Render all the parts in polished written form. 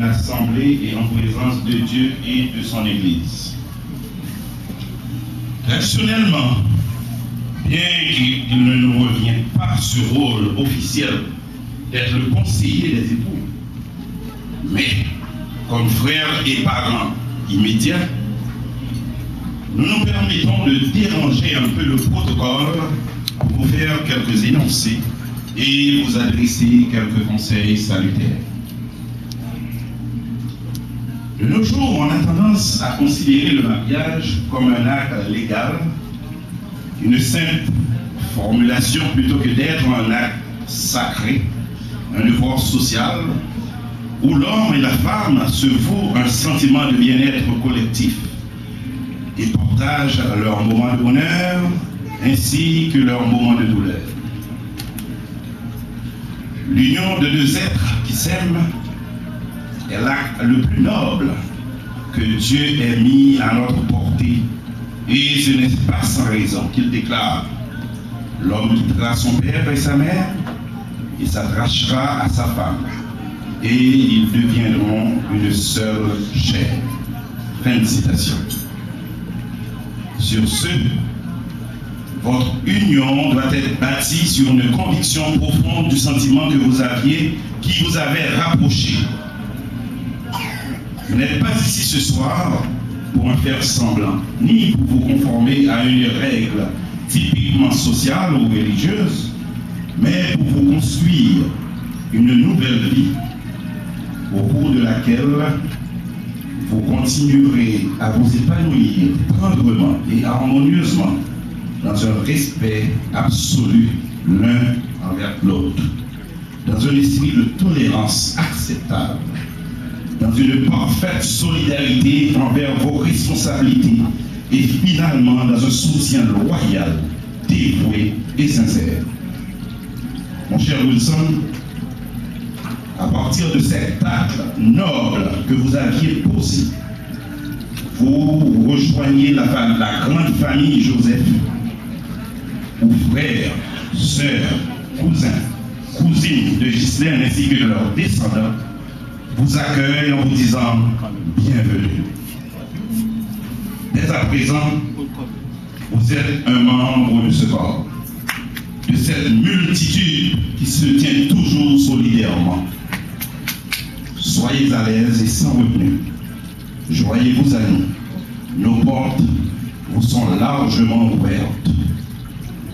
Assemblée et en présence de Dieu et de son Église. Traditionnellement, bien qu'il ne nous revient pas ce rôle officiel d'être le conseiller des époux, mais comme frères et parents immédiats, nous nous permettons de déranger un peu le protocole pour vous faire quelques énoncés et vous adresser quelques conseils salutaires. De nos jours, on a tendance à considérer le mariage comme un acte légal, une simple formulation plutôt que d'être un acte sacré, un devoir social, où l'homme et la femme se vouent un sentiment de bien-être collectif et partagent leurs moments de bonheur ainsi que leurs moments de douleur. L'union de deux êtres qui s'aiment est l'acte le plus noble que Dieu ait mis à notre portée. Et ce n'est pas sans raison qu'il déclare: l'homme quittera son père et sa mère et s'attachera à sa femme, et ils deviendront une seule chair. Fin de citation. Sur ce, votre union doit être bâtie sur une conviction profonde du sentiment que vous aviez, qui vous avait rapproché. Vous n'êtes pas ici ce soir pour en faire semblant, ni pour vous conformer à une règle typiquement sociale ou religieuse, mais pour vous construire une nouvelle vie au cours de laquelle vous continuerez à vous épanouir tendrement et harmonieusement dans un respect absolu l'un envers l'autre, dans un esprit de tolérance acceptable, dans une parfaite solidarité envers vos responsabilités et finalement dans un soutien loyal, dévoué et sincère. Mon cher Wilson, à partir de cet acte noble que vous aviez posé, vous rejoignez la grande famille Joseph, où frères, sœurs, cousins, cousines de Ghislaine ainsi que de leurs descendants vous accueillent en vous disant bienvenue. Dès à présent, vous êtes un membre de ce corps, de cette multitude qui se tient toujours solidairement. Soyez à l'aise et sans retenue. Joignez-vous à nous. Nos portes vous sont largement ouvertes.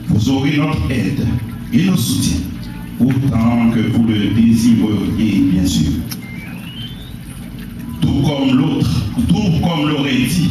Vous aurez notre aide et nos soutiens, autant que vous le désireriez, bien sûr. Tout comme l'aurait dit